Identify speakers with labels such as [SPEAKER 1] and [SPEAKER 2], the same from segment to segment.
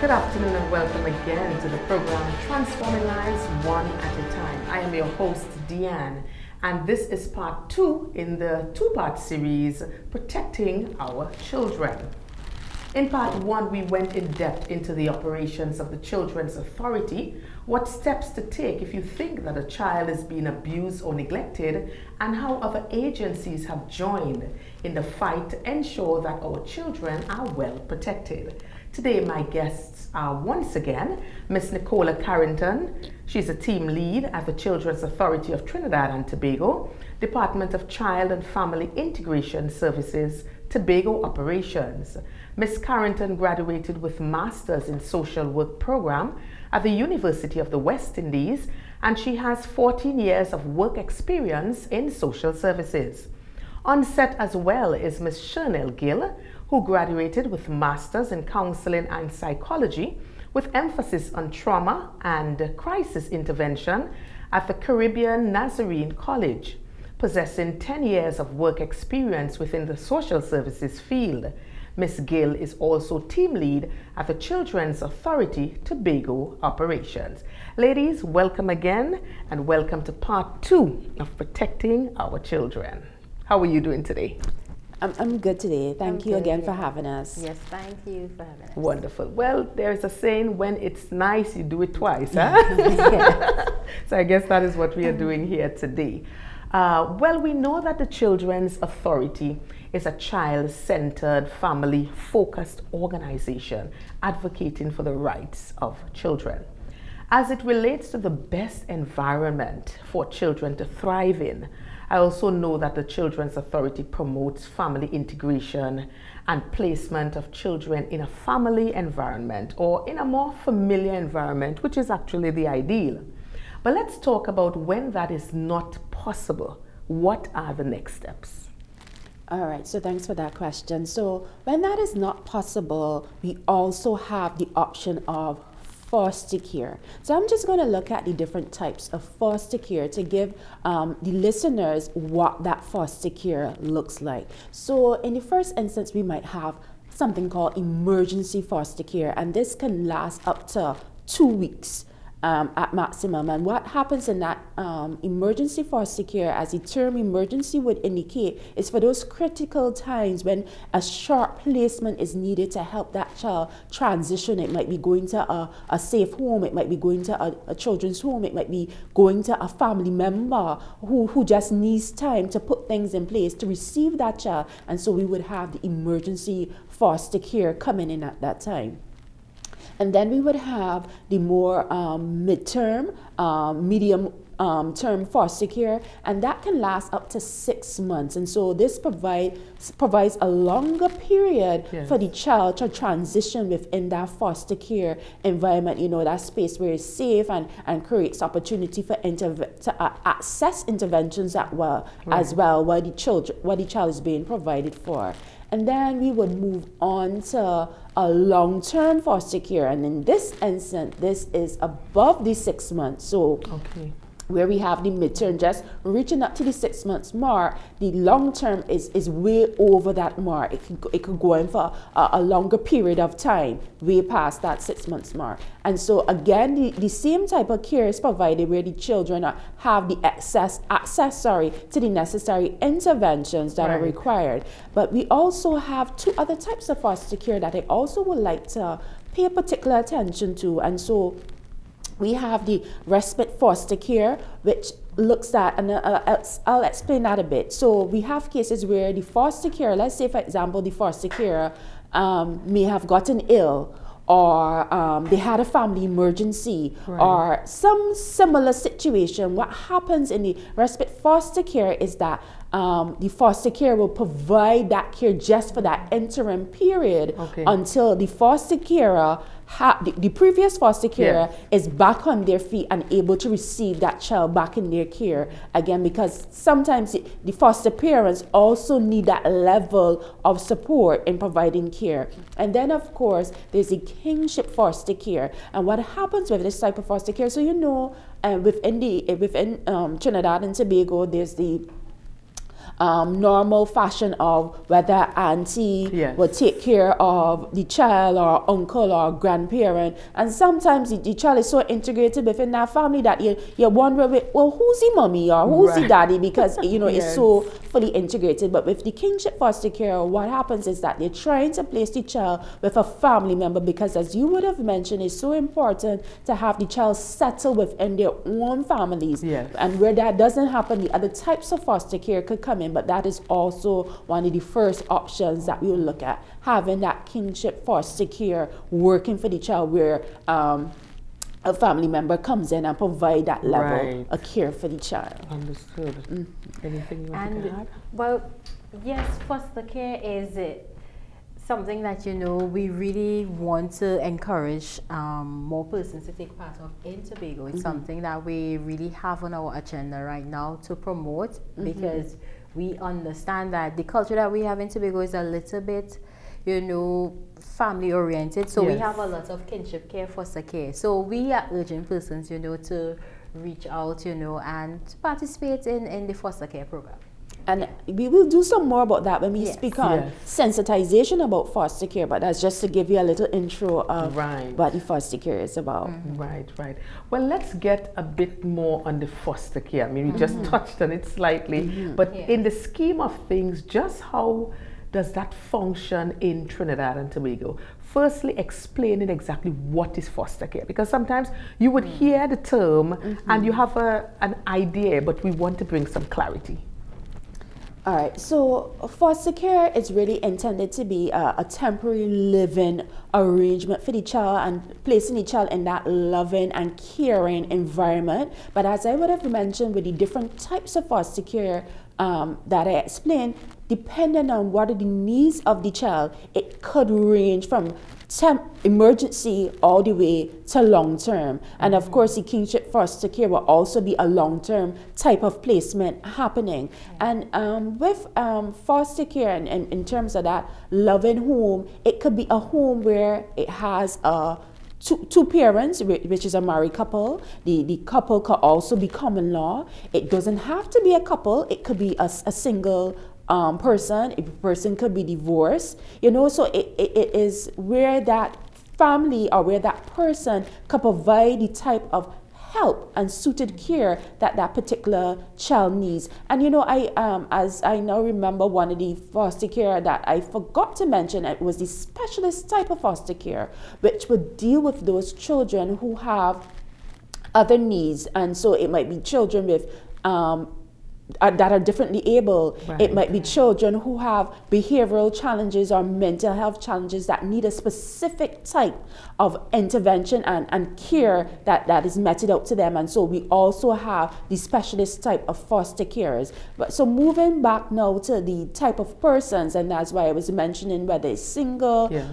[SPEAKER 1] Good afternoon and welcome again to the program Transforming Lives One at a Time. I am your host, Dianne, and this is part 2 in the two-part series, Protecting Our Children. In part 1, we went in depth into the operations of the Children's Authority, what steps to take if you think that a child is being abused or neglected, and how other agencies have joined in the fight to ensure that our children are well protected. Today, my guests are once again Ms.Nicola Carrington. She's a team lead at the Children's Authority of Trinidad and Tobago, Department of Child and Family Integration Services, Tobago Operations. Ms. Carrington graduated with Masters in Social Work program at the University of the West Indies, and she has 14 years of work experience in social services. On set as well is Ms. Shernell Gills, who graduated with Masters in Counseling and Psychology with emphasis on trauma and crisis intervention at the Caribbean Nazarene College, possessing 10 years of work experience within the social services field. Ms. Gill is also team lead at the Children's Authority Tobago Operations. Ladies, welcome again and welcome to part 2 of Protecting Our Children. How are you doing today?
[SPEAKER 2] I'm good today. Thank you again for having us.
[SPEAKER 3] Yes, thank you for having us.
[SPEAKER 1] Wonderful. Well, there's a saying, when it's nice, you do it twice, huh?
[SPEAKER 2] Yes.
[SPEAKER 1] So I guess that is what we are doing here today. Well, we know that the Children's Authority is a child-centered, family-focused organization advocating for the rights of children. As it relates to the best environment for children to thrive in, I also know that the Children's Authority promotes family integration and placement of children in a family environment or in a more familiar environment, which is actually the ideal. But let's talk about when that is not possible. What are the next steps?
[SPEAKER 2] All right, so thanks for that question. So when that is not possible, we also have the option of foster care. So I'm just going to look at the different types of foster care to give the listeners what that foster care looks like. So in the first instance, we might have something called emergency foster care, and this can last up to 2 weeks at maximum. And what happens in that emergency foster care, as the term emergency would indicate, is for those critical times when a sharp placement is needed to help that child transition. It might be going to a safe home, it might be going to a children's home, it might be going to a family member who just needs time to put things in place to receive that child. And so we would have the emergency foster care coming in at that time. And then we would have the more midterm, medium term foster care, and that can last up to 6 months. And so this provides a longer period for the child to transition within that foster care environment, that space where it's safe and creates opportunity for access interventions as well, where the child is being provided for. And then we would move on to a long-term foster care. And in this instance, this is above the 6 months. So where we have the midterm just reaching up to the 6 months mark, the long term is way over that mark. It could go in for a longer period of time, way past that 6 months mark. And so again, the same type of care is provided where the children have the access to the necessary interventions that are required. But we also have 2 other types of foster care that I also would like to pay particular attention to. And so we have the respite foster care, which looks at, and I'll explain that a bit. So we have cases where the foster care, let's say for example, the foster care may have gotten ill, or they had a family emergency, or some similar situation. What happens in the respite foster care is that the foster care will provide that care just for that interim period until the foster carer the previous foster carer is back on their feet and able to receive that child back in their care again, because sometimes the foster parents also need that level of support in providing care. And then of course there's the kinship foster care. And what happens with this type of foster care, so within Trinidad and Tobago, there's the normal fashion of whether auntie
[SPEAKER 1] Yes.
[SPEAKER 2] would take care of the child or uncle or grandparent. And sometimes the child is so integrated within that family that you wonder, well, who's the mommy or who's the
[SPEAKER 1] Right.
[SPEAKER 2] daddy? Because, it's
[SPEAKER 1] Yes.
[SPEAKER 2] so fully integrated. But with the kinship foster care, what happens is that they're trying to place the child with a family member because, as you would have mentioned, it's so important to have the child settle within their own families.
[SPEAKER 1] Yes.
[SPEAKER 2] And where that doesn't happen, the other types of foster care could come in, but that is also one of the first options that we will look at, having that kinship foster care working for the child where a family member comes in and provide that level
[SPEAKER 1] Right.
[SPEAKER 2] of care for the child.
[SPEAKER 1] Understood. Anything you want
[SPEAKER 3] And
[SPEAKER 1] to add?
[SPEAKER 3] well, yes, foster care is something that we really want to encourage more persons to take part of in Tobago. It's something that we really have on our agenda right now to promote because we understand that the culture that we have in Tobago is a little bit, family oriented. So we
[SPEAKER 1] Yes.
[SPEAKER 3] have a lot of kinship care, foster care. So we are urging persons, to reach out, and participate in the foster care program.
[SPEAKER 2] And we will do some more about that when we
[SPEAKER 3] Yes.
[SPEAKER 2] speak on
[SPEAKER 1] Yes.
[SPEAKER 2] sensitization about foster care, but that's just to give you a little intro of
[SPEAKER 1] Right.
[SPEAKER 2] what the foster care is about.
[SPEAKER 1] Right, right. Well, let's get a bit more on the foster care. I mean, we just touched on it slightly, but
[SPEAKER 3] Yeah.
[SPEAKER 1] in the scheme of things, just how does that function in Trinidad and Tobago? Firstly, explaining exactly what is foster care, because sometimes you would hear the term and you have an idea, but we want to bring some clarity.
[SPEAKER 2] All right, so foster care is really intended to be a temporary living arrangement for the child and placing the child in that loving and caring environment. But as I would have mentioned with the different types of foster care that I explained, depending on what are the needs of the child, it could range from emergency all the way to long term. And of course, the kinship foster care will also be a long term type of placement happening. And with foster care, and in terms of that loving home, it could be a home where it has two parents, which is a married couple. The couple could also be common law. It doesn't have to be a couple, it could be a single person. A person could be divorced, so it is where that family or where that person could provide the type of help and suited care that that particular child needs. And as I now remember, one of the foster care that I forgot to mention, it was the specialist type of foster care, which would deal with those children who have other needs. And so it might be children with that are differently able.
[SPEAKER 1] Right.
[SPEAKER 2] It might be children who have behavioral challenges or mental health challenges that need a specific type of intervention and care that is meted out to them. And so we also have the specialist type of foster carers. But so moving back now to the type of persons, and that's why I was mentioning whether it's single,
[SPEAKER 1] Yes.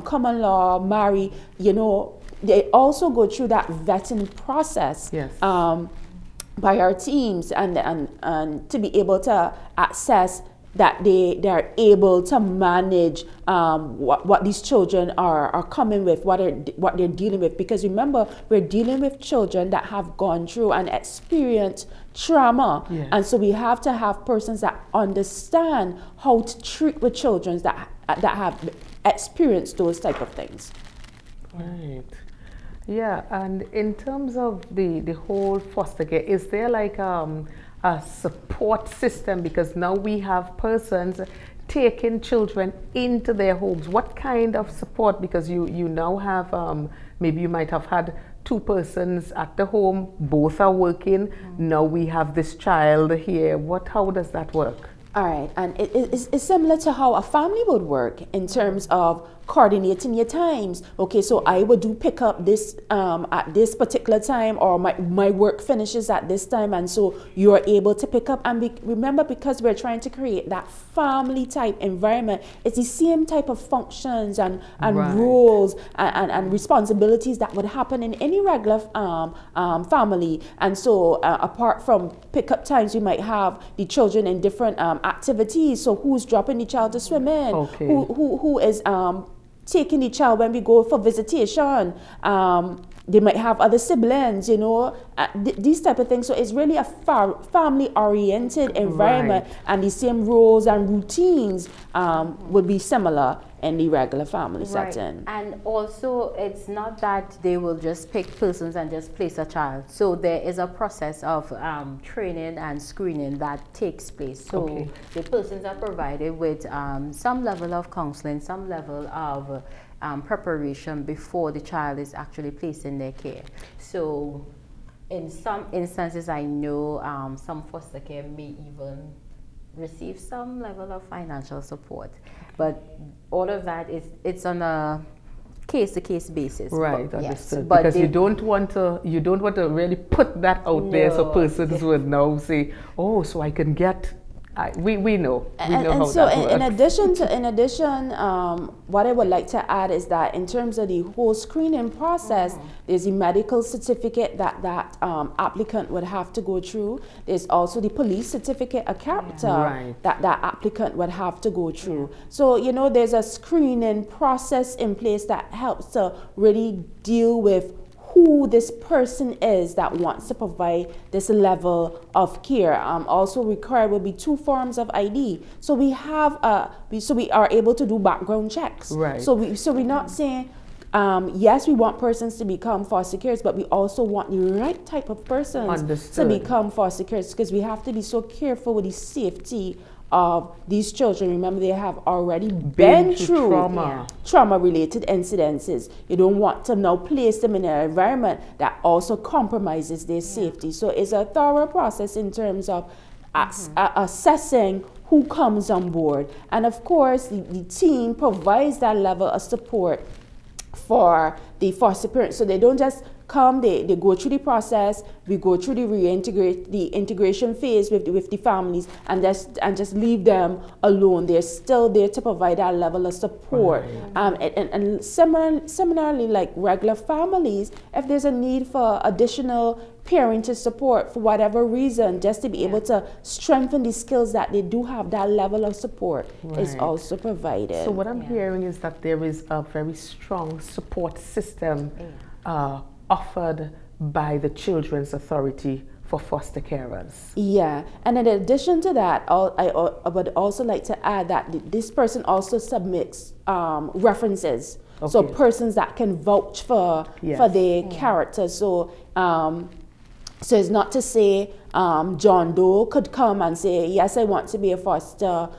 [SPEAKER 2] common law, married, they also go through that vetting process.
[SPEAKER 1] Yes.
[SPEAKER 2] By our teams and to be able to access that they're able to manage what these children are coming with, what they're dealing with. Because remember, we're dealing with children that have gone through and experienced trauma.
[SPEAKER 1] Yes.
[SPEAKER 2] And so we have to have persons that understand how to treat with children that have experienced those type of things.
[SPEAKER 1] Right. Yeah, and in terms of the whole foster care, is there like a support system? Because now we have persons taking children into their homes. What kind of support? Because you now have, maybe you might have had two persons at the home, both are working. Now we have this child here. How does that work?
[SPEAKER 2] All right, and it's similar to how a family would work in terms of coordinating your times. Okay, so I would do pick up this at this particular time, or my work finishes at this time, and so you're able to pick up. And remember, because we're trying to create that family type environment, it's the same type of functions and
[SPEAKER 1] Right.
[SPEAKER 2] roles and responsibilities that would happen in any regular family. And so apart from pickup times, we might have the children in different activities. So who's dropping the child to swim in?
[SPEAKER 1] Okay.
[SPEAKER 2] Who is taking the child when we go for visitation? they might have other siblings, you know, these type of things. So it's really a family-oriented environment, and the same roles and routines would be similar in the regular family setting.
[SPEAKER 3] And also, it's not that they will just pick persons and just place a child. So there is a process of training and screening that takes place. So the persons are provided with some level of counseling, some level of preparation before the child is actually placed in their care. So in some instances, I know some foster care may even receive some level of financial support, but all of that it's on a case-to-case basis.
[SPEAKER 1] Right,
[SPEAKER 3] but,
[SPEAKER 1] understood.
[SPEAKER 3] Yes, but
[SPEAKER 1] because you don't want to really put that out there, so persons would now say, oh, so I can get. We know how
[SPEAKER 2] so
[SPEAKER 1] that works.
[SPEAKER 2] in addition, what I would like to add is that in terms of the whole screening process, there's a medical certificate that applicant would have to go through. There's also the police certificate, a character that applicant would have to go through. So, you know, there's a screening process in place that helps to really deal with who this person is that wants to provide this level of care. Also required will be 2 forms of ID. So we have so we are able to do background checks.
[SPEAKER 1] Right.
[SPEAKER 2] So we're not saying yes, we want persons to become foster carers, but we also want the right type of persons to become foster carers, because we have to be so careful with the safety of these children. Remember, they have already been through trauma-related incidences. You don't want to now place them in an environment that also compromises their safety. So it's a thorough process in terms of assessing who comes on board. And of course, the team provides that level of support for the foster parents. So they don't just come, they go through the process, we go through the integration phase with the families, and just leave them alone. They're still there to provide that level of support. And similarly, like regular families, if there's a need for additional parenting support for whatever reason, just to be able to strengthen the skills that they do have, that level of support is also provided.
[SPEAKER 1] So what I'm hearing is that there is a very strong support system offered by the Children's Authority for foster carers.
[SPEAKER 2] Yeah, and in addition to that, I would also like to add that this person also submits references. So persons that can vouch for their character. So so it's not to say John Doe could come and say, yes, I want to be a foster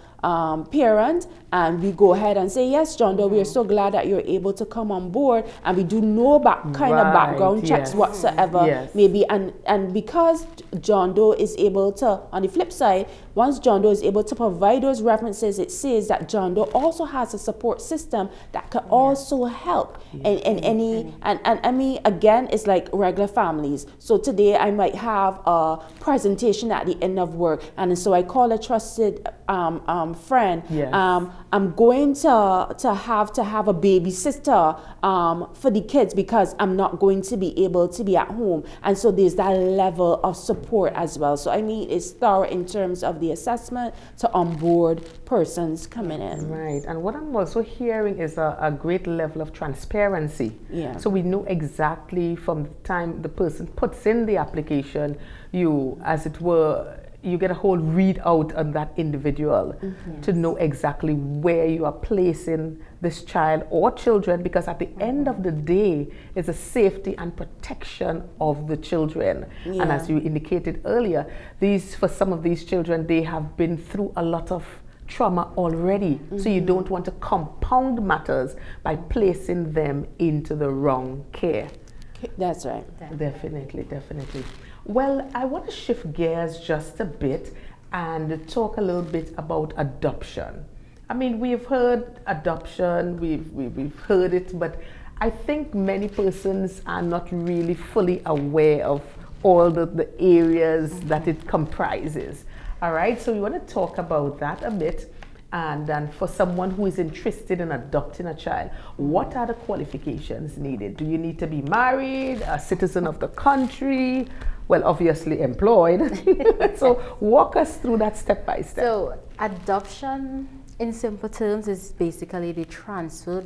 [SPEAKER 2] parent, and we go ahead and say, yes, John Doe, we are so glad that you're able to come on board, and we do no kind of background checks whatsoever, maybe, and because John Doe is able to, on the flip side, once John Doe is able to provide those references, it says that John Doe also has a support system that can also help in any, and I mean, again, it's like regular families. So today I might have a presentation at the end of work, and so I call a trusted friend. I'm going to have a babysitter for the kids because I'm not going to be able to be at home, and so there's that level of support as well. So I mean, it's thorough in terms of the assessment to onboard persons coming in.
[SPEAKER 1] Right, and what I'm also hearing is a great level of transparency. So we know exactly from the time the person puts in the application, you, as it were, you get a whole readout on that individual to know exactly where you are placing this child or children, because at the end of the day, it's a safety and protection of the children. And as you indicated earlier, for some of these children, they have been through a lot of trauma already. So you don't want to compound matters by placing them into the wrong care.
[SPEAKER 2] That's right.
[SPEAKER 1] Definitely. Well, I want to shift gears just a bit and talk a little bit about adoption. I mean, we've heard adoption, we've heard it, but I think many persons are not really fully aware of all the areas that it comprises. All right, so we want to talk about that a bit. And then for someone who is interested in adopting a child, what are the qualifications needed? Do you need to be married, a citizen of the country? Well, obviously employed. So walk us through that step by step.
[SPEAKER 3] So adoption In simple terms, it's basically the transfer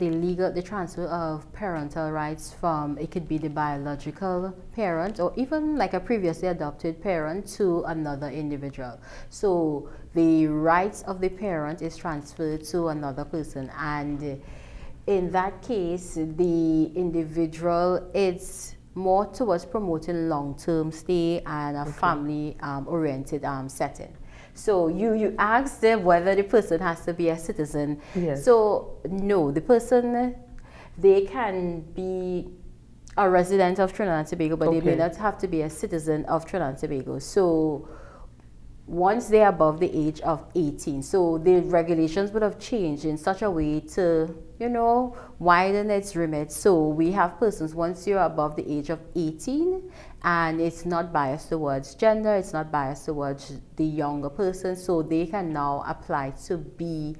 [SPEAKER 3] of parental rights from, it could be the biological parent or even like a previously adopted parent to another individual. So the rights of the parent is transferred to another person, and in that case, the individual, it's more towards promoting long-term stay and a family-oriented setting. So you asked them whether the person has to be a citizen.
[SPEAKER 1] Yes.
[SPEAKER 3] So no, the person, they can be a resident of Trinidad and Tobago, but they may not have to be a citizen of Trinidad and Tobago. So once they're above the age of 18, so the regulations would have changed in such a way to, widen its remit. So we have persons, once you're above the age of 18, and it's not biased towards gender, it's not biased towards the younger person, so they can now apply to be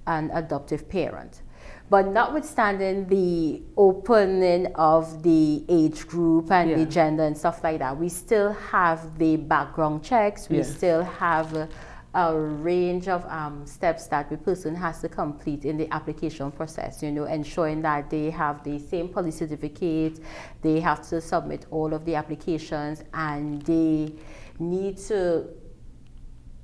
[SPEAKER 3] an adoptive parent. But notwithstanding the opening of the age group and the gender and stuff like that, we still have the background checks, we still have a range of steps that the person has to complete in the application process, ensuring that they have the same police certificate, they have to submit all of the applications, and they need to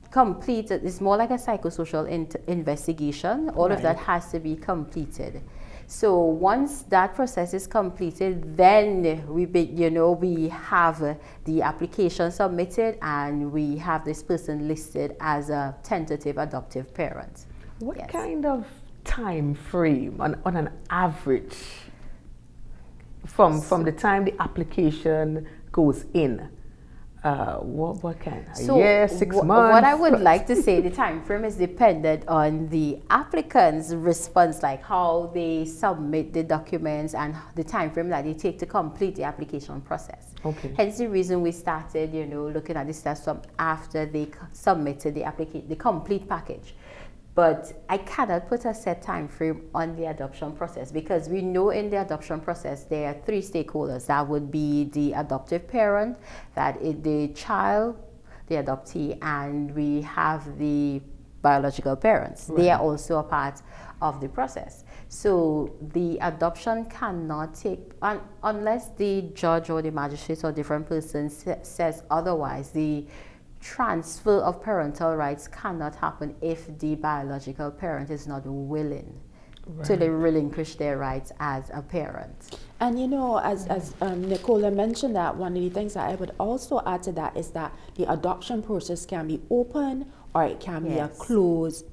[SPEAKER 3] complete, it's more like a psychosocial investigation. All of that has to be completed. So once that process is completed, then we have the application submitted, and we have this person listed as a tentative adoptive parent.
[SPEAKER 1] What kind of time frame on an average from the time the application goes in? What kind? A year, 6 months?
[SPEAKER 3] What I would like to say, the time frame is dependent on the applicant's response, like how they submit the documents and the time frame that they take to complete the application process.
[SPEAKER 1] Okay.
[SPEAKER 3] Hence the reason we started, looking at the steps from after they submitted the complete package. But I cannot put a set time frame on the adoption process, because we know in the adoption process there are 3 stakeholders. That would be the adoptive parent, that is the child, the adoptee, and we have the biological parents. Right. They are also a part of the process. So the adoption cannot take, unless the judge or the magistrate or different person says otherwise, the transfer of parental rights cannot happen if the biological parent is not willing to relinquish their rights as a parent.
[SPEAKER 2] And as Nicola mentioned, that one of the things that I would also add to that is that the adoption process can be open or it can be a closed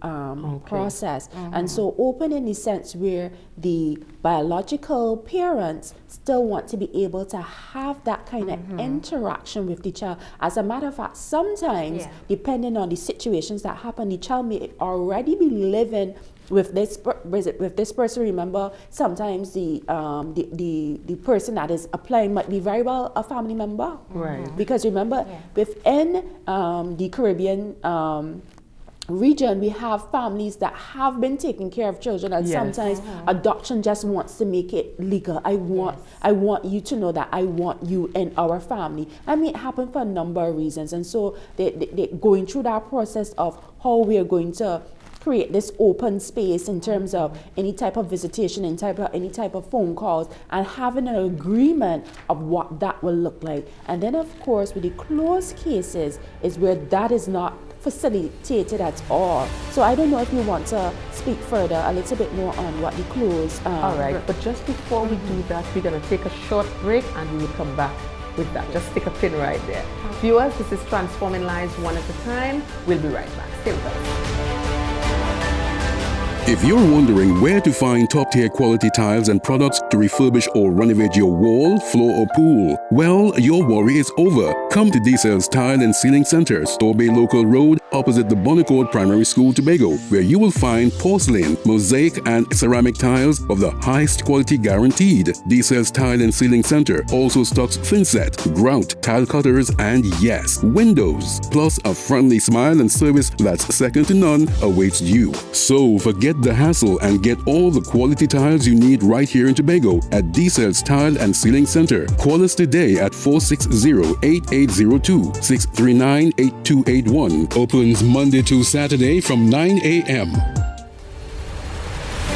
[SPEAKER 2] process. And so open in the sense where the biological parents still want to be able to have that kind of interaction with the child. As a matter of fact, sometimes, depending on the situations that happen, the child may already be living with this person. Remember, sometimes the person that is applying might be very well a family member.
[SPEAKER 1] Right.
[SPEAKER 2] Because remember, within the Caribbean region, we have families that have been taking care of children, and sometimes adoption just wants to make it legal. I want you to know that I want you in our family. I mean, it happened for a number of reasons, and so they going through that process of how we are going to create this open space in terms of any type of visitation, any type of phone calls, and having an agreement of what that will look like. And then, of course, with the closed cases is where that is not facilitated at all. So I don't know if you want to speak further a little bit more on what the closed.
[SPEAKER 1] All right, but just before we do that, we're going to take a short break and we will come back with that. Just stick a pin right there. Viewers, this is Transforming Lives One at a Time. We'll be right back. Stay with us.
[SPEAKER 4] If you're wondering where to find top-tier quality tiles and products to refurbish or renovate your wall, floor or pool, well, your worry is over. Come to D-Cell's Tile and Ceiling Center, Store Bay Local Road, opposite the Bonnecourt Primary School, Tobago, where you will find porcelain, mosaic and ceramic tiles of the highest quality guaranteed. D-Cell's Tile and Ceiling Center also stocks thinset, grout, tile cutters, and yes, windows. Plus a friendly smile and service that's second to none awaits you. So forget the hassle and get all the quality tiles you need right here in Tobago at D-Cell's Tile and Ceiling Center. Call us today at 460-8802, 639-8281. Opens Monday to Saturday from 9 a.m.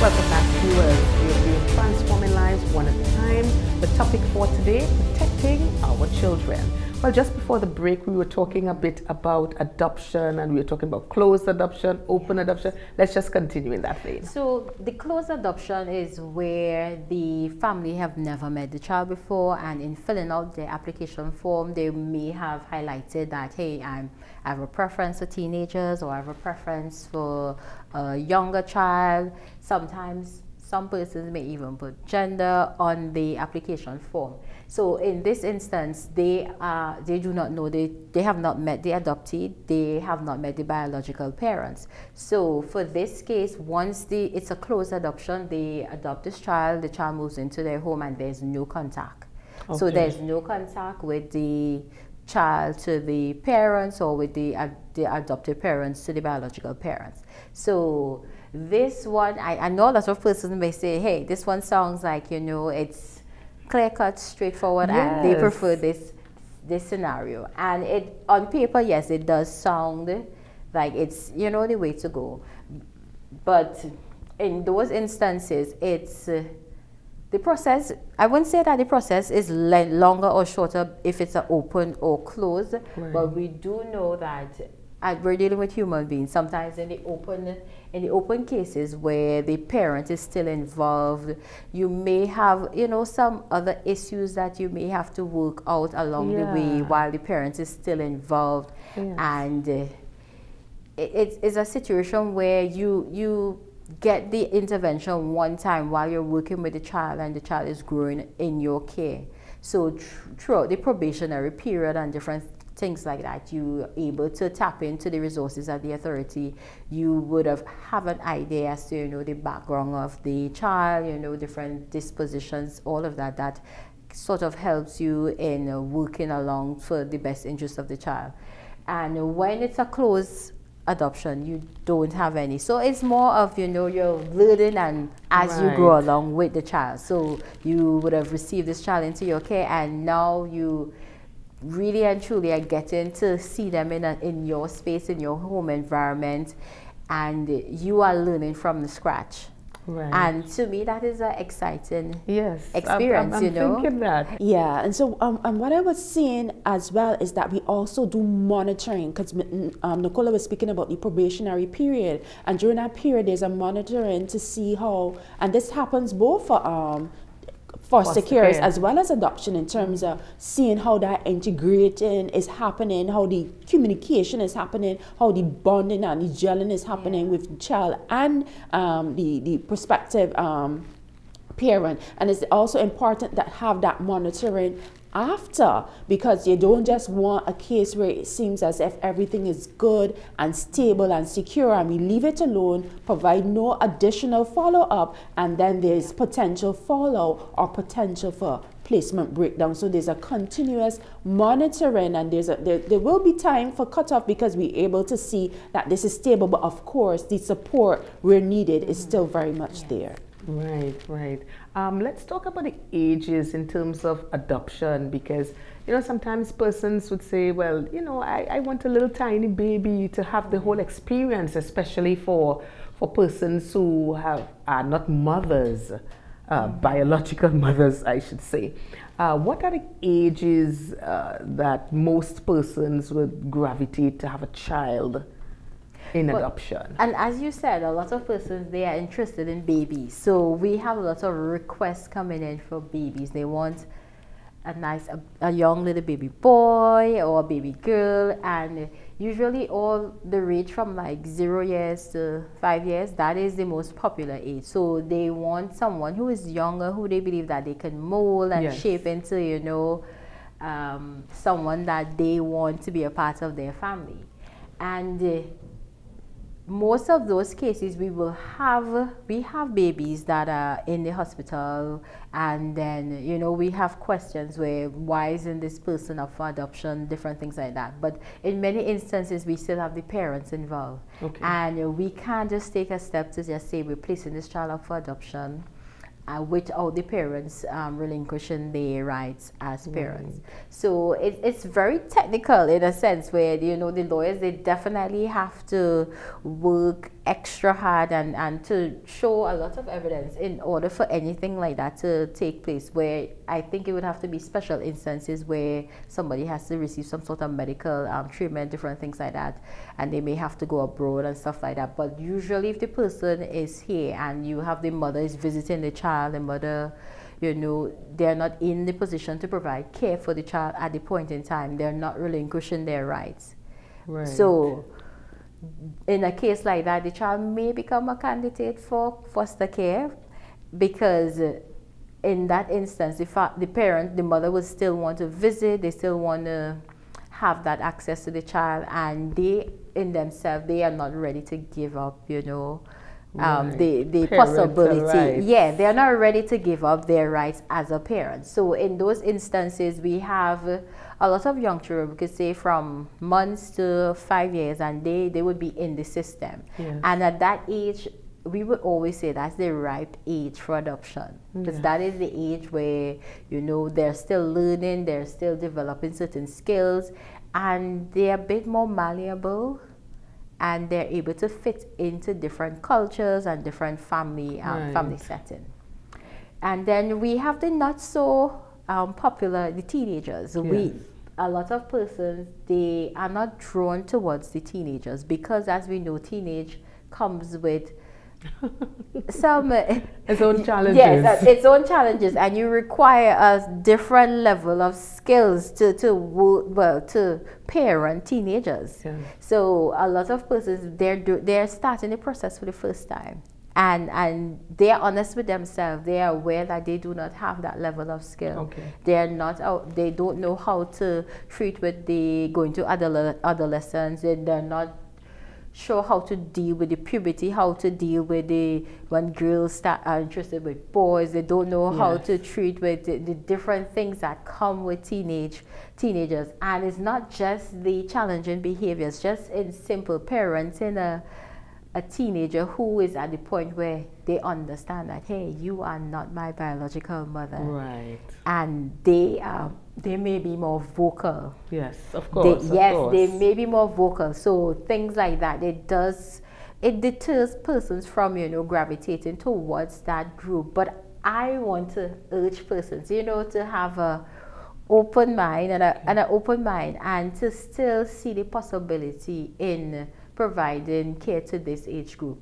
[SPEAKER 1] Welcome back, viewers. We're doing Transforming Lives One at a Time. The topic for today, protecting our children. Well, just before the break, we were talking a bit about adoption, and we were talking about closed adoption, open adoption. Let's just continue in that vein.
[SPEAKER 3] So the closed adoption is where the family have never met the child before, and in filling out their application form, they may have highlighted that, hey, I have a preference for teenagers, or I have a preference for a younger child. Sometimes some persons may even put gender on the application form. So in this instance, they do not know, they have not met the adoptee, they have not met the biological parents. So for this case, once it's a closed adoption, they adopt this child, the child moves into their home, and there's no contact. Okay. So there's no contact with the child to the parents, or with the adopted parents to the biological parents. So this one, I know a lot of persons may say, hey, this one sounds like, it's clear-cut, straightforward, yes, and they prefer this scenario. And it, on paper, yes, it does sound like it's, the way to go. But in those instances, it's the process, I wouldn't say that the process is longer or shorter if it's an open or closed, right, but we do know that we're dealing with human beings. Sometimes in the open cases where the parent is still involved, you may have, some other issues that you may have to work out along the way while the parent is still involved. Yes. And it's a situation where you get the intervention one time while you're working with the child, and the child is growing in your care. So throughout the probationary period and different things like that, you're able to tap into the resources of the authority. You would have an idea as to, the background of the child, different dispositions, all of that sort of helps you in working along for the best interest of the child. And when it's a closed adoption, you don't have any. So it's more of, you're learning and as you grow along with the child. So you would have received this child into your care, and now you really and truly are getting to see them in your space, in your home environment, and you are learning from the scratch. Right. And to me, that is an exciting experience,
[SPEAKER 1] I'm thinking that.
[SPEAKER 2] Yeah, and so and what I was seeing as well is that we also do monitoring, because Nicola was speaking about the probationary period, and during that period, there's a monitoring to see how, and this happens both for foster care as well as adoption, in terms of seeing how that integrating is happening, how the communication is happening, how the bonding and the gelling is happening with the child and the prospective parent. And it's also important that have that monitoring after, because you don't just want a case where it seems as if everything is good and stable and secure, and we leave it alone, provide no additional follow-up, and then there's potential fallout or potential for placement breakdown. So there's a continuous monitoring, and there will be time for cutoff, because we're able to see that this is stable, but of course the support where needed is still very much there.
[SPEAKER 1] Right. Let's talk about the ages in terms of adoption, because sometimes persons would say, well, I want a little tiny baby to have the whole experience, especially for persons who are not mothers, biological mothers, I should say. What are the ages that most persons would gravitate to have a child in adoption?
[SPEAKER 3] And as you said, a lot of persons, they are interested in babies. So we have a lot of requests coming in for babies. They want a young little baby boy or a baby girl, and usually all the range from like 0 years to 5 years, that is the most popular age. So they want someone who is younger, who they believe that they can mold and shape into, someone that they want to be a part of their family. And most of those cases, we have babies that are in the hospital, and then we have questions where, why isn't this person up for adoption, different things like that. But in many instances, we still have the parents involved. Okay. And we can't just take a step to just say we're placing this child up for adoption without the parents relinquishing their rights as parents. So it's very technical in a sense where, you know, the lawyers, they definitely have to work extra hard and to show a lot of evidence in order for anything like that to take place, where I think it would have to be special instances where somebody has to receive some sort of medical treatment, different things like that, and they may have to go abroad and stuff like that. But usually if the person is here and you have the mother is visiting the child, the mother, you know, they're not in the position to provide care for the child at the point in time, they're not relinquishing their rights.
[SPEAKER 1] Right.
[SPEAKER 3] So in a case like that, the child may become a candidate for foster care, because in that instance, the parent, the mother, would still want to visit, they still want to have that access to the child, and they in themselves, they are not ready to give up, you know, the possibility.
[SPEAKER 1] Rights.
[SPEAKER 3] Yeah, they're not ready to give up their rights as a parent. So in those instances, we have a lot of young children, we could say from months to 5 years, and they would be in the system.
[SPEAKER 1] Yes.
[SPEAKER 3] And at that age, we would always say that's the ripe age for adoption, because that is the age where, you know, they're still learning, they're still developing certain skills, and they're a bit more malleable, and they're able to fit into different cultures and different family setting. And then we have the not so popular, the teenagers.
[SPEAKER 1] Yes.
[SPEAKER 3] A lot of persons, they are not drawn towards the teenagers, because as we know, teenage comes with some
[SPEAKER 1] its own challenges.
[SPEAKER 3] Yes, its own challenges, and you require a different level of skills to parent teenagers.
[SPEAKER 1] Yeah.
[SPEAKER 3] So a lot of persons, they're starting the process for the first time, and they're honest with themselves. They are aware that they do not have that level of skill.
[SPEAKER 1] Okay.
[SPEAKER 3] They don't know how to treat with the going to adolescence. They're not sure how to deal with the puberty, how to deal with when girls are interested with boys. They don't know how to treat with the different things that come with teenagers. And it's not just the challenging behaviors, just in simple parenting a teenager who is at the point where they understand that, hey, you are not my biological mother.
[SPEAKER 1] Right.
[SPEAKER 3] And they may be more vocal.
[SPEAKER 1] Yes, of course.
[SPEAKER 3] They may be more vocal. So things like that, it deters persons from, you know, gravitating towards that group. But I want to urge persons, you know, to have a open mind and to still see the possibility in providing care to this age group.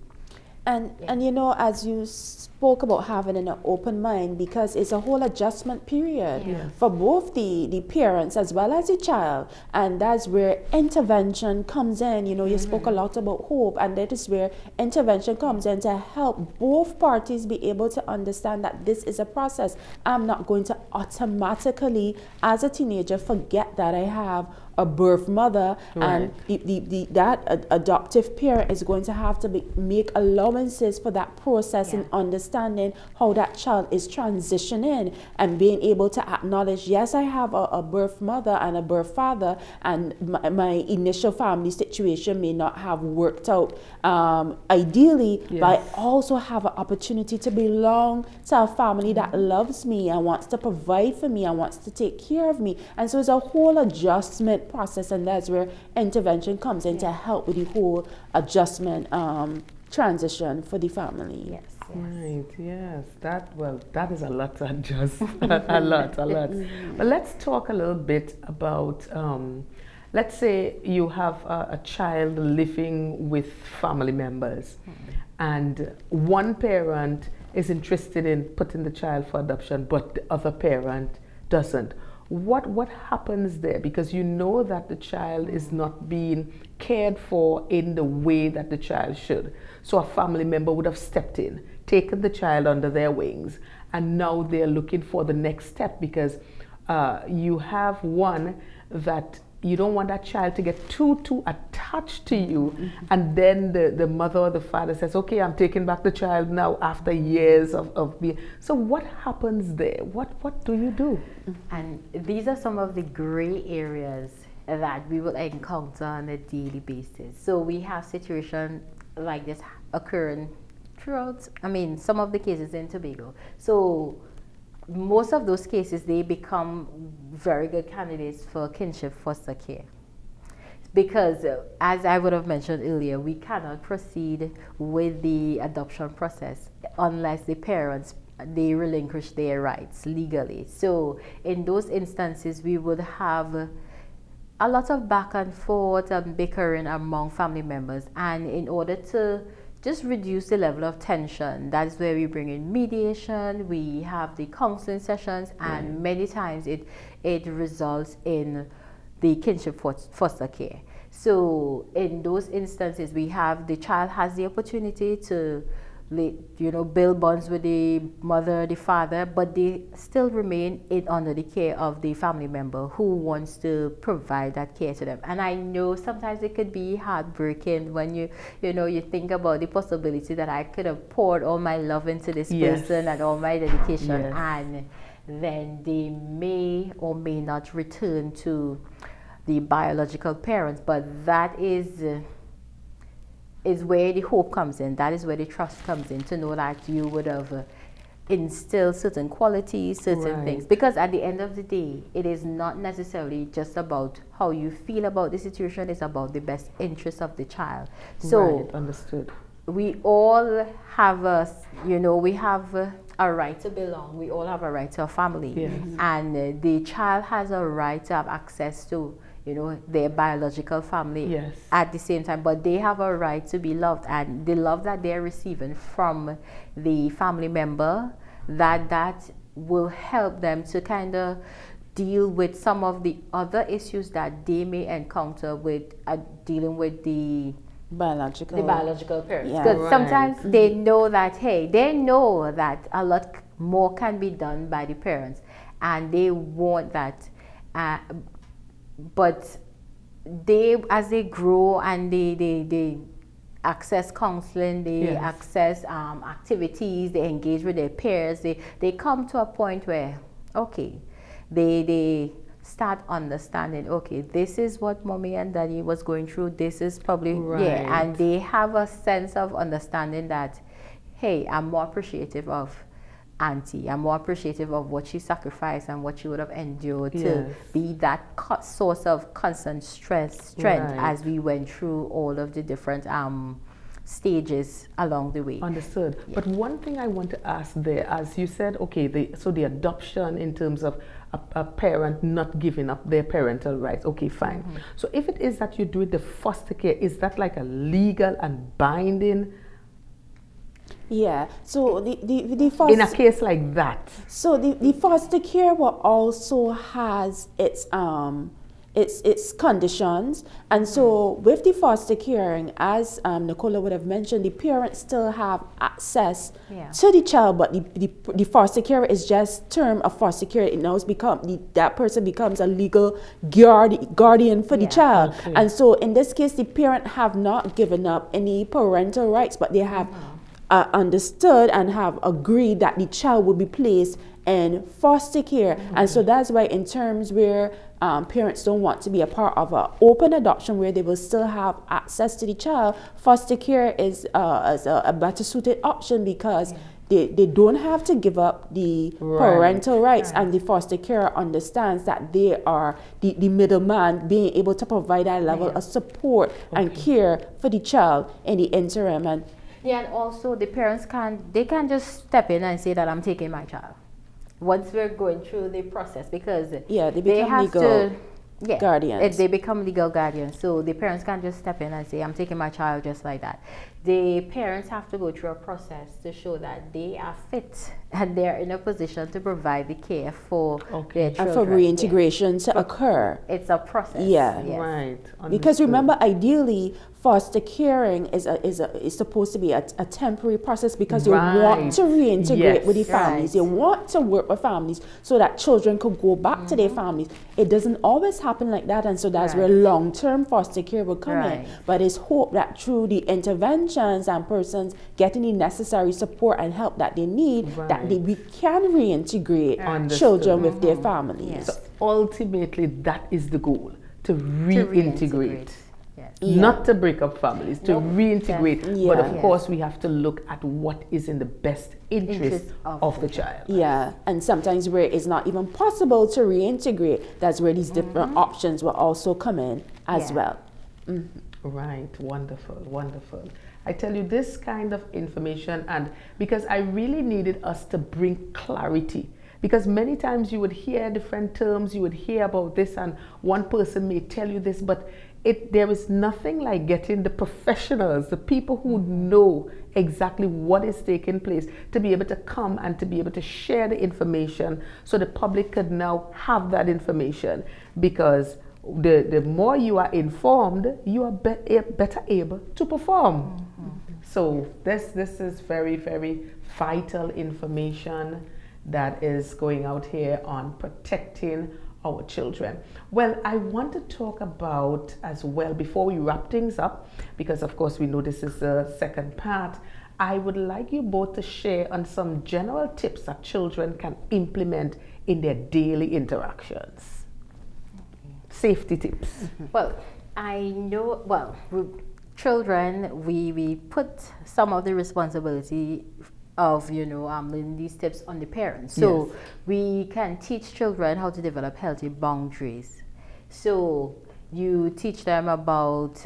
[SPEAKER 2] And you know, as you spoke about having an open mind, because it's a whole adjustment period for both the parents as well as the child, and that's where intervention comes in. You know, you spoke a lot about hope, and that is where intervention comes in to help both parties be able to understand that this is a process. I'm not going to automatically, as a teenager, forget that I have a birth mother, and that adoptive parent is going to have to make allowances for that process and understanding how that child is transitioning, and being able to acknowledge, yes, I have a birth mother and a birth father, and my initial family situation may not have worked out ideally, but I also have an opportunity to belong to a family that loves me and wants to provide for me and wants to take care of me. And so it's a whole adjustment process, and that's where intervention comes in to help with the whole adjustment transition for the family.
[SPEAKER 3] Yes.
[SPEAKER 1] Right, yes. That is a lot to adjust. a lot. But let's talk a little bit about, let's say you have a child living with family members, and one parent is interested in putting the child for adoption, but the other parent doesn't. What happens there? Because you know that the child is not being cared for in the way that the child should. So a family member would have stepped in, taken the child under their wings, and now they're looking for the next step, because you have one that you don't want that child to get too attached to you, and then the mother or the father says, okay, I'm taking back the child now after years of being. So what happens there? What do you do?
[SPEAKER 3] And these are some of the gray areas that we will encounter on a daily basis. So we have situations like this occurring throughout, I mean, some of the cases in Tobago. So most of those cases, they become very good candidates for kinship foster care. Because as I would have mentioned earlier, we cannot proceed with the adoption process unless the parents, they relinquish their rights legally. So in those instances, we would have a lot of back and forth and bickering among family members. And in order to just reduce the level of tension, that's where we bring in mediation, we have the counseling sessions, and many times it results in the kinship foster care. So in those instances, we have the child has the opportunity to, build bonds with the mother, the father, but they still remain under the care of the family member who wants to provide that care to them. And I know sometimes it could be heartbreaking when you think about the possibility that I could have poured all my love into this person and all my dedication, and then they may or may not return to the biological parents. But that is where the hope comes in. That is where the trust comes in, to know that you would have instilled certain qualities, certain things. Because at the end of the day, it is not necessarily just about how you feel about the situation, it's about the best interest of the child. So
[SPEAKER 1] understood.
[SPEAKER 3] We all have we have a right to belong. We all have a right to a family. And the child has a right to have access to their biological family at the same time, but they have a right to be loved, and the love that they're receiving from the family member, that will help them to kind of deal with some of the other issues that they may encounter with dealing with the biological parents. Because sometimes they know that, a lot more can be done by the parents, and they want that. But as they grow and they access counseling, they access activities, they engage with their peers, they come to a point where, they start understanding, this is what mommy and daddy was going through, this is probably, and they have a sense of understanding that, hey, I'm more appreciative of auntie. I'm more appreciative of what she sacrificed and what she would have endured to be that source of constant strength as we went through all of the different stages along the way.
[SPEAKER 1] Understood. But one thing I want to ask there, as you said, so the adoption in terms of a parent not giving up their parental rights, fine. So if it is that you do the foster care, is that like a legal and binding?
[SPEAKER 2] Yeah, so the foster,
[SPEAKER 1] in a case like that,
[SPEAKER 2] so the foster care will also has its conditions, and so with the foster caring, as Nicola would have mentioned, the parents still have access to the child, but the foster care is just term of foster care. It now that person becomes a legal guardian for the child, and so in this case, the parent have not given up any parental rights, but they have understood and have agreed that the child will be placed in foster care. And so that's why in terms where parents don't want to be a part of an open adoption where they will still have access to the child, foster care is a better suited option, because they don't have to give up the parental rights, and the foster care understands that they are the middleman, being able to provide that level of support and care for the child in the interim.
[SPEAKER 3] And also the parents can just step in and say that I'm taking my child once we're going through the process, because
[SPEAKER 2] they become legal guardians.
[SPEAKER 3] They become legal guardians, so the parents can't just step in and say I'm taking my child just like that. The parents have to go through a process to show that they are fit and they're in a position to provide the care for their children.
[SPEAKER 2] And for reintegration to occur.
[SPEAKER 3] It's a process.
[SPEAKER 1] Right.
[SPEAKER 2] Because remember, ideally, foster caring is supposed to be a temporary process, because you want to reintegrate with the families. You want to work with families so that children could go back to their families. It doesn't always happen like that, and so that's where long-term foster care will come in. But it's hope that through the interventions and persons getting the necessary support and help that they need, that we can reintegrate children with their families.
[SPEAKER 1] So ultimately, that is the goal, to reintegrate. not to break up families, to reintegrate.
[SPEAKER 2] Yeah.
[SPEAKER 1] But of
[SPEAKER 2] Yes.
[SPEAKER 1] course, we have to look at what is in the best interest of the child.
[SPEAKER 2] Yeah, and sometimes where it's not even possible to reintegrate, that's where these different options will also come in as well.
[SPEAKER 1] Right, wonderful, wonderful. I tell you, this kind of information, and because I really needed us to bring clarity, because many times you would hear different terms, you would hear about this, and one person may tell you this, but there is nothing like getting the professionals, the people who know exactly what is taking place, to be able to come and to be able to share the information so the public could now have that information. Because the more you are informed, you are better able to perform. So this is very, very vital information that is going out here on protecting our children. Well, I want to talk about as well, before we wrap things up, because of course we know this is the second part, I would like you both to share on some general tips that children can implement in their daily interactions. Safety tips.
[SPEAKER 3] Well, I know, children, we put some of the responsibility of learning these tips on the parents. So we can teach children how to develop healthy boundaries. So you teach them about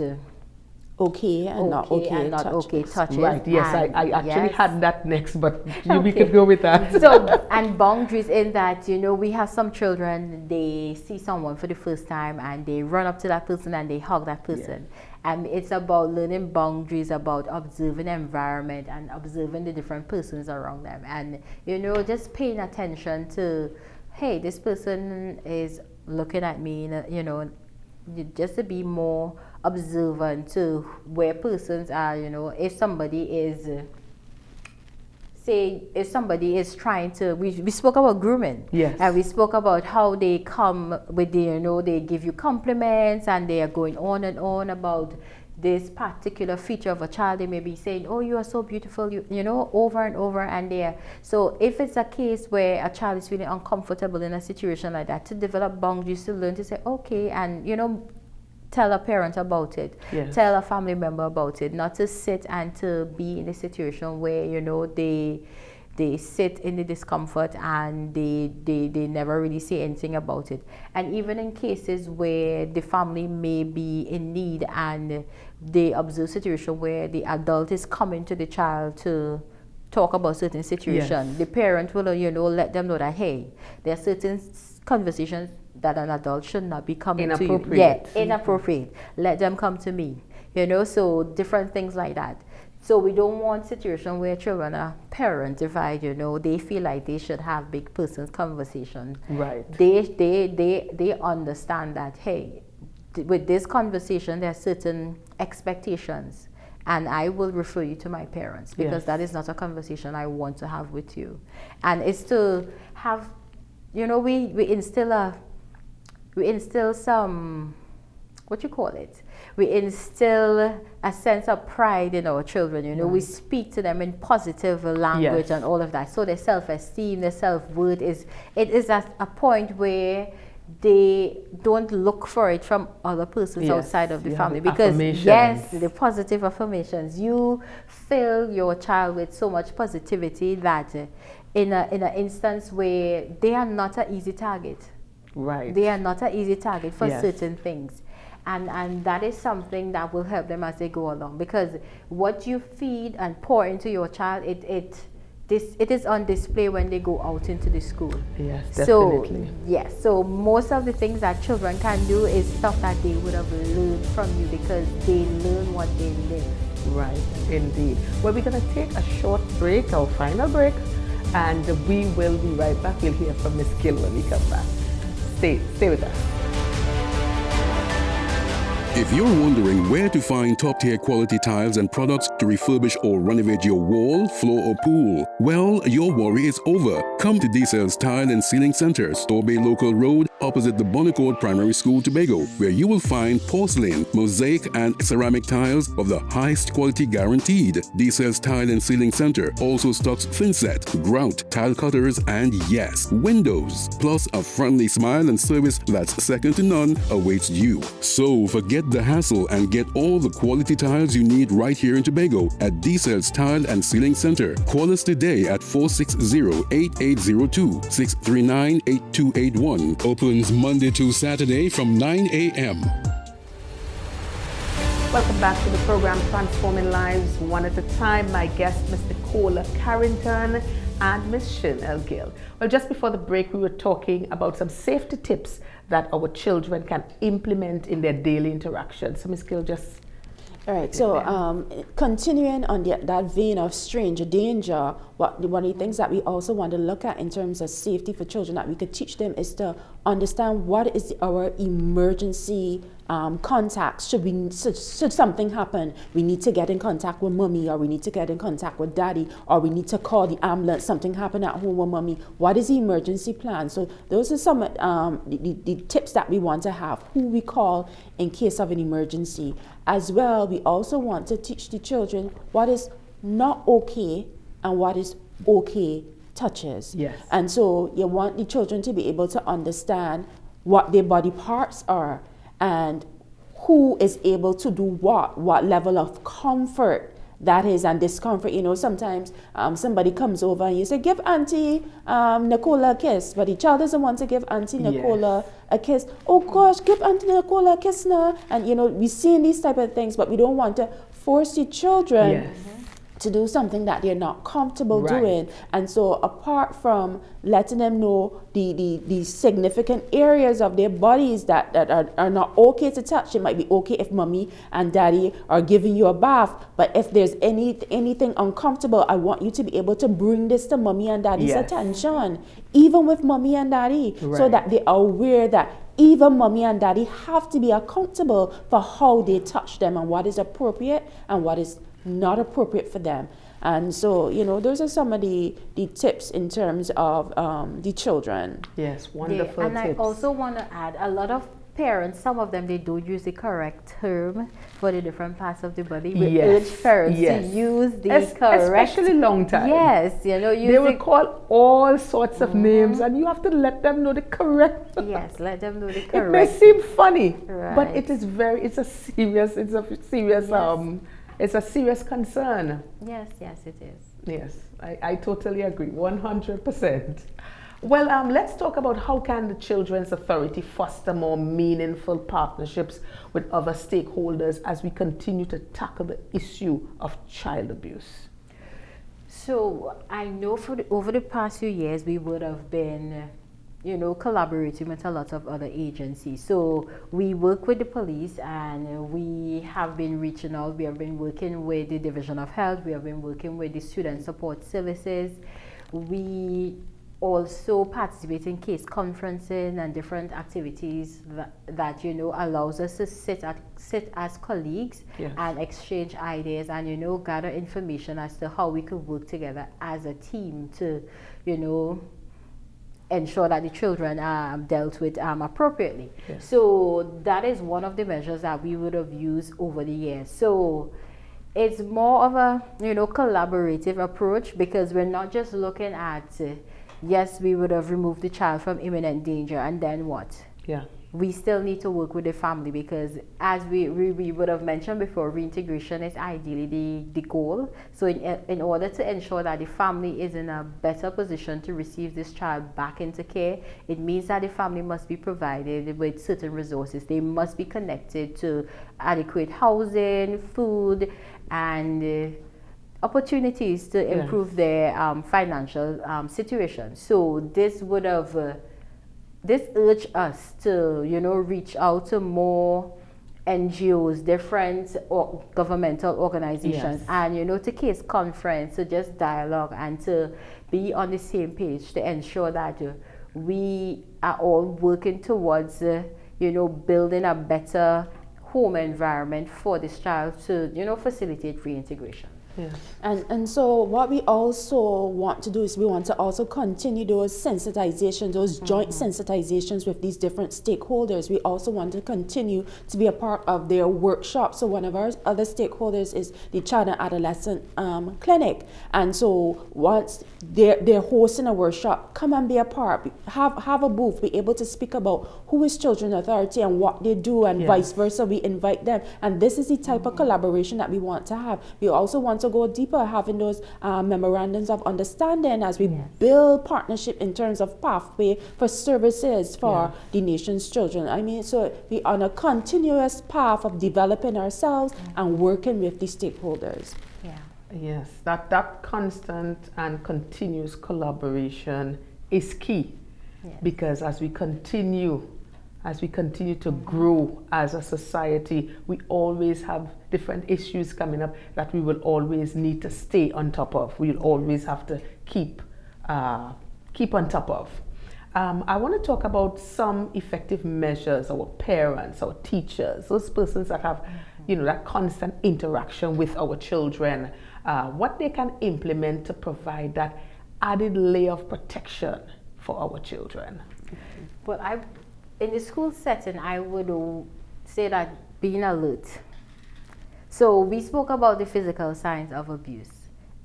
[SPEAKER 2] okay and not okay
[SPEAKER 3] touches.
[SPEAKER 1] Right, yes, I actually had that next, but we could go with that.
[SPEAKER 3] So, and boundaries in that, we have some children, they see someone for the first time and they run up to that person and they hug that person. And it's about learning boundaries, about observing the environment and observing the different persons around them. And, just paying attention to, hey, this person is looking at me, just to be more observant to where persons are, if somebody is, if somebody is trying to, we spoke about grooming.
[SPEAKER 1] Yes.
[SPEAKER 3] And we spoke about how they come with they give you compliments and they are going on and on about this particular feature of a child. They may be saying, oh, you are so beautiful, over and over and there. So if it's a case where a child is feeling uncomfortable in a situation like that, to develop boundaries, to learn to say, okay, and, tell a parent about it, tell a family member about it, not to sit and to be in a situation where, they sit in the discomfort and they never really say anything about it. And even in cases where the family may be in need and they observe situation where the adult is coming to the child to talk about certain situation, the parent will, let them know that, hey, there are certain conversations that an adult should not be coming to you. Yeah, inappropriate. Let them come to me. So different things like that. So we don't want situation where children are parentified, they feel like they should have big person's conversation.
[SPEAKER 1] Right.
[SPEAKER 3] They understand that, hey, with this conversation there are certain expectations and I will refer you to my parents because that is not a conversation I want to have with you. And it's to have, we instill some, we instill a sense of pride in our children. We speak to them in positive language and all of that. So their self-esteem, their self-worth is at a point where they don't look for it from other persons outside of the family, because the positive affirmations, you fill your child with so much positivity that in an instance where they are not an easy target.
[SPEAKER 1] Right.
[SPEAKER 3] They are not an easy target for certain things. And that is something that will help them as they go along, because what you feed and pour into your child, it is on display when they go out into the school.
[SPEAKER 1] Yes, definitely.
[SPEAKER 3] So most of the things that children can do is stuff that they would have learned from you, because they learn what they live.
[SPEAKER 1] Right, indeed. Well, we're going to take a short break, our final break, and we will be right back. We'll hear from Ms. Gill when we come back. Stay with us.
[SPEAKER 4] If you're wondering where to find top-tier quality tiles and products to refurbish or renovate your wall, floor, or pool, Well, your worry is over. Come to DCell's Tile and Ceiling Center, Tobago Local Road, opposite the Bonnecourt Primary School, Tobago, where you will find porcelain, mosaic, and ceramic tiles of the highest quality guaranteed. DCell's Tile and Ceiling Center also stocks thinset, grout, tile cutters, and yes, windows. Plus, a friendly smile and service that's second to none awaits you. So forget the hassle and get all the quality tiles you need right here in Tobago at DCell's Tile and Ceiling Center. Call us today at 460-8802, 639-8281. Opens Monday to Saturday from 9 a.m.
[SPEAKER 1] Welcome back to the program Transforming Lives One at a Time. My guests, Ms.Nicola Carrington and Ms. Shernell Gills. Well, just before the break, we were talking about some safety tips that our children can implement in their daily interactions. So, Ms. Gills, just...
[SPEAKER 2] All right, so continuing on that vein of stranger danger, one of the things that we also want to look at in terms of safety for children that we could teach them is to understand what is our emergency contacts. Should something happen, we need to get in contact with mommy, or we need to get in contact with daddy, or we need to call the ambulance, something happened at home with mommy. What is the emergency plan? So those are some the tips that we want to have, who we call in case of an emergency. As well, we also want to teach the children what is not okay and what is okay touches.
[SPEAKER 1] Yes.
[SPEAKER 2] And so you want the children to be able to understand what their body parts are and who is able to do what level of comfort that is and discomfort. You know, sometimes somebody comes over and you say, give Auntie Nicola a kiss, but the child doesn't want to give Auntie Nicola a kiss. Oh gosh, give Auntie Nicola a kiss now. And you know, we're seeing these type of things, but we don't want to force the children to do something that they're not comfortable doing. And so apart from letting them know the significant areas of their bodies that are not okay to touch, it might be okay if mommy and daddy are giving you a bath, but if there's anything uncomfortable, I want you to be able to bring this to mommy and daddy's attention, even with mommy and daddy, so that they are aware that even mommy and daddy have to be accountable for how they touch them and what is appropriate and what is not appropriate for them. And so, you know, those are some of the tips in terms of the children.
[SPEAKER 1] Yes, wonderful tips.
[SPEAKER 3] And I also want to add, a lot of parents, some of them, they don't use the correct term for the different parts of the body. We urge parents to use the correct...
[SPEAKER 1] Especially long time.
[SPEAKER 3] Yes, you know,
[SPEAKER 1] they will call all sorts of names and you have to let them know the correct...
[SPEAKER 3] Yes, let them know the correct...
[SPEAKER 1] It may seem funny, but it is it's a serious it's a serious concern.
[SPEAKER 3] Yes, it is.
[SPEAKER 1] Yes, I totally agree, 100%. Well, let's talk about how can the Children's Authority foster more meaningful partnerships with other stakeholders as we continue to tackle the issue of child abuse.
[SPEAKER 3] So I know over the past few years we would have been, you know, collaborating with a lot of other agencies. So we work with the police and we have been reaching out. We have been working with the Division of Health. We have been working with the Student Support Services. We also participate in case conferencing and different activities that you know, allows us to sit as colleagues and exchange ideas and, you know, gather information as to how we could work together as a team to, you know, ensure that the children are dealt with appropriately. So that is one of the measures that we would have used over the years. So it's more of a, you know, collaborative approach, because we're not just looking at yes, we would have removed the child from imminent danger, and then what? We still need to work with the family, because as we would have mentioned before, reintegration is ideally the goal. So in order to ensure that the family is in a better position to receive this child back into care, it means that the family must be provided with certain resources. They must be connected to adequate housing, food, and opportunities to improve their financial situation. So this would have this urged us to, you know, reach out to more NGOs, different governmental organizations, and, you know, to case conference, to just dialogue and to be on the same page to ensure that we are all working towards, you know, building a better home environment for this child to, you know, facilitate reintegration.
[SPEAKER 1] Yes.
[SPEAKER 2] And so what we also want to do is we want to also continue those sensitizations, those joint sensitizations with these different stakeholders. We also want to continue to be a part of their workshop. So one of our other stakeholders is the Child and Adolescent Clinic. And so once they're hosting a workshop, come and be a part, have a booth, be able to speak about who is Children Authority and what they do, and vice versa. We invite them. And this is the type of collaboration that we want to have. We also want to go deeper, having those memorandums of understanding as we build partnership in terms of pathway for services for the nation's children. I mean, so we on a continuous path of developing ourselves and working with the stakeholders.
[SPEAKER 3] Yeah.
[SPEAKER 1] Yes, that constant and continuous collaboration is key, because as we continue to grow as a society, we always have different issues coming up that we will always need to stay on top of. We'll always have to keep on top of. I want to talk about some effective measures our parents, our teachers, those persons that have, that constant interaction with our children, what they can implement to provide that added layer of protection for our children.
[SPEAKER 3] Well, in the school setting, I would say that being alert. So we spoke about the physical signs of abuse.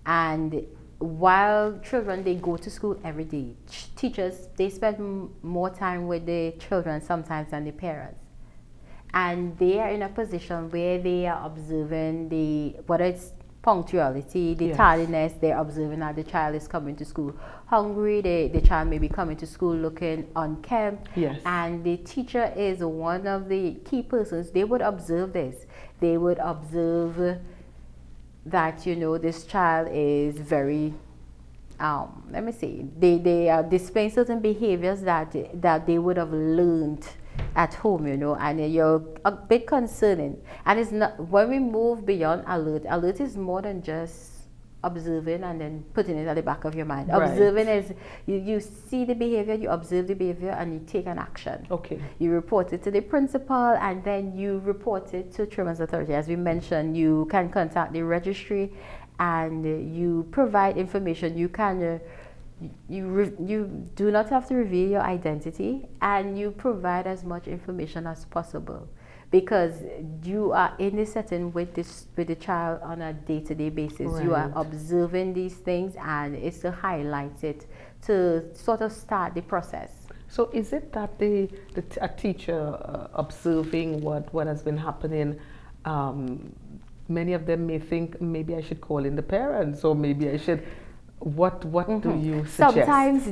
[SPEAKER 3] And while children, they go to school every day, teachers, they spend more time with the children sometimes than the parents. And they are in a position where they are observing whether it's punctuality, the tardiness, they're observing that the child is coming to school hungry, the child may be coming to school looking unkempt, and the teacher is one of the key persons. They would observe this. They would observe that, this child is very, they are displaying certain behaviors that they would have learned at home, and you're a bit concerning. And it's not, when we move beyond alert is more than just observing and then putting it at the back of your mind. Right. Observing is you see the behavior, you observe the behavior, and you take an action.
[SPEAKER 1] Okay.
[SPEAKER 3] You report it to the principal, and then you report it to Children's Authority. As we mentioned, you can contact the registry, and you provide information. You can you do not have to reveal your identity, and you provide as much information as possible, because you are in a setting with the child on a day-to-day basis. Right. You are observing these things, and it's to highlight it, to sort of start the process.
[SPEAKER 1] So is it that a teacher observing what has been happening, many of them may think maybe I should call in the parents, or maybe I should. What do you suggest?
[SPEAKER 3] Sometimes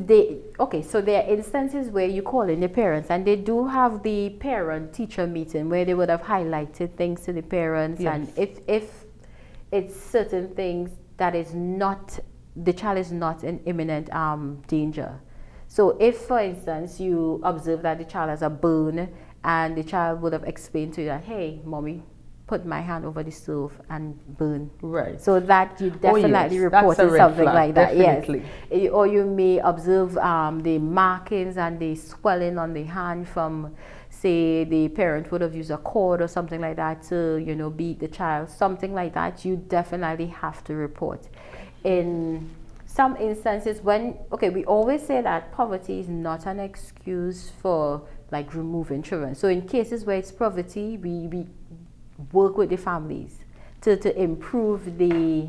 [SPEAKER 3] so there are instances where you call in the parents, and they do have the parent-teacher meeting where they would have highlighted things to the parents, and if it's certain things that is not, the child is not in imminent danger. So if, for instance, you observe that the child has a burn, and the child would have explained to you that, hey, mommy, put my hand over the stove and burn.
[SPEAKER 1] Right.
[SPEAKER 3] So that you definitely reported something like that.
[SPEAKER 1] Definitely.
[SPEAKER 3] Yes. Or you may observe the markings and the swelling on the hand from, say, the parent would have used a cord or something like that to, beat the child. Something like that, you definitely have to report. In some instances we always say that poverty is not an excuse for removing children. So in cases where it's poverty, we work with the families to improve the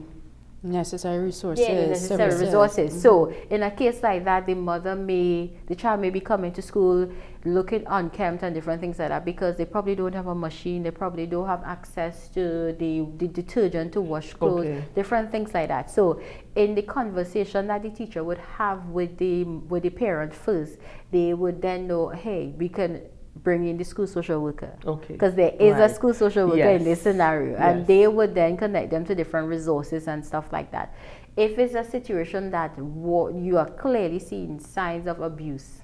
[SPEAKER 2] necessary resources.
[SPEAKER 3] So in a case like that, the child may be coming to school looking unkempt and different things like that, because they probably don't have a machine, they probably don't have access to the detergent to wash clothes, different things like that. So in the conversation that the teacher would have with the parent first, they would then know, hey, we can bring in the school social worker, because there is a school social worker in this scenario, and they would then connect them to different resources and stuff like that. If it's a situation that you are clearly seeing signs of abuse,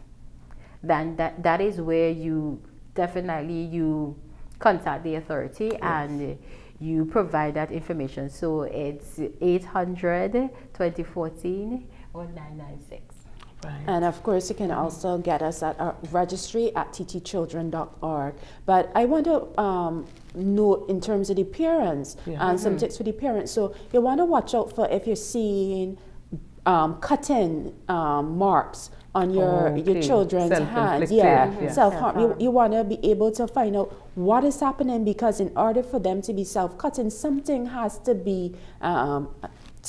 [SPEAKER 3] then that is where you contact the authority and you provide that information. So it's 800-2014 or 996.
[SPEAKER 1] Right.
[SPEAKER 2] And of course, you can also get us at our registry at ttchildren.org. But I want to note in terms of the parents and some tips for the parents. So you want to watch out for if you're seeing cutting marks on your children's hands. Self-harm. You want to be able to find out what is happening, because in order for them to be self-cutting, something has to be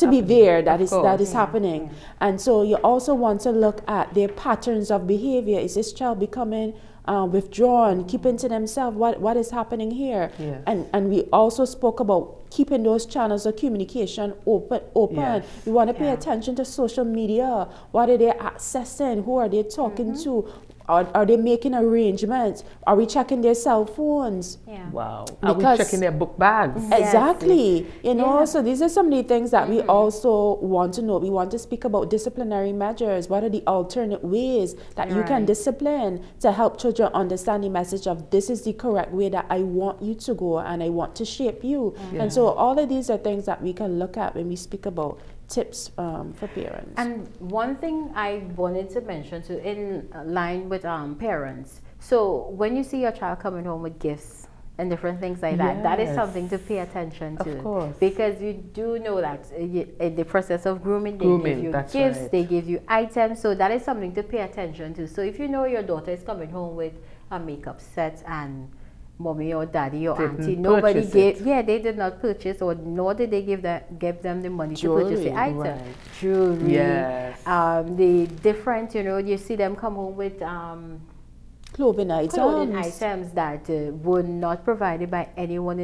[SPEAKER 2] there that is happening. And so you also want to look at their patterns of behavior. Is this child becoming withdrawn, keeping to themselves? What is happening here?
[SPEAKER 1] Yes.
[SPEAKER 2] And we also spoke about keeping those channels of communication open.
[SPEAKER 1] Yes.
[SPEAKER 2] You want to pay attention to social media. What are they accessing? Who are they talking to? Are they making arrangements? Are we checking their cell phones?
[SPEAKER 3] Yeah.
[SPEAKER 1] Wow. Are we checking their book bags?
[SPEAKER 2] Exactly. You know, so these are some of the things that we also want to know. We want to speak about disciplinary measures. What are the alternate ways that you can discipline to help children understand the message of this is the correct way that I want you to go and I want to shape you. And so all of these are things that we can look at when we speak about tips for parents.
[SPEAKER 3] And one thing I wanted to mention too, in line with parents. So when you see your child coming home with gifts and different things like that is something to pay attention to.
[SPEAKER 1] Of course.
[SPEAKER 3] Because you do know that in the process of grooming, they give you gifts, they give you items. So that is something to pay attention to. So if you know your daughter is coming home with a makeup set and mommy or daddy or auntie, nobody gave, they did not purchase, or nor did they give them the money to purchase the item. Jewelry, the different, you see them come home with
[SPEAKER 2] clothing items
[SPEAKER 3] that were not provided by anyone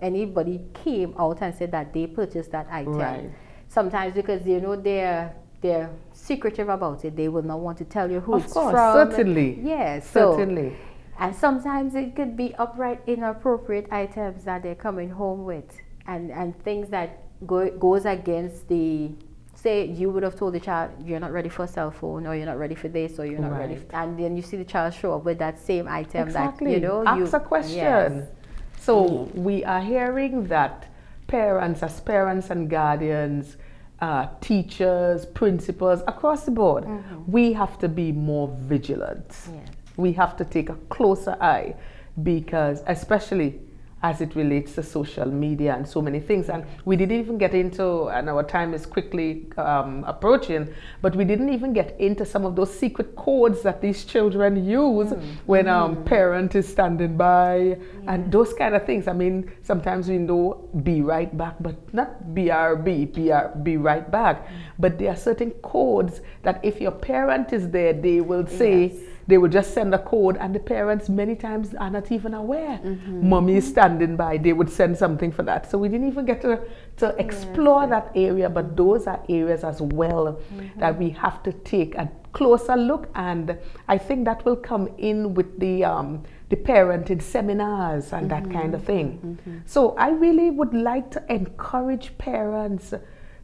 [SPEAKER 3] anybody came out and said that they purchased that item.
[SPEAKER 1] Right.
[SPEAKER 3] Sometimes because they're secretive about it, they will not want to tell you who
[SPEAKER 1] of
[SPEAKER 3] it's
[SPEAKER 1] course,
[SPEAKER 3] from.
[SPEAKER 1] Certainly.
[SPEAKER 3] Yes,
[SPEAKER 1] certainly.
[SPEAKER 3] And sometimes it could be upright inappropriate items that they're coming home with, and things that goes against the, say you would have told the child you're not ready for a cell phone, or you're not ready for this, or you're not ready and then you see the child show up with that same item that
[SPEAKER 1] ask a question. So we are hearing that parents and guardians, teachers, principals across the board, we have to be more vigilant. We have to take a closer eye, because especially as it relates to social media and so many things. And we didn't even get into, and our time is quickly approaching, but we didn't even get into some of those secret codes that these children use when parent is standing by and those kind of things. I mean, sometimes we know be right back, but not BRB, be right back. But there are certain codes that if your parent is there, they will say, they will just send a code, and the parents many times are not even aware. Mommy is standing by, they would send something for that. So we didn't even get to explore that area, but those are areas as well that we have to take a closer look, and I think that will come in with the parenting seminars and that kind of thing. So I really would like to encourage parents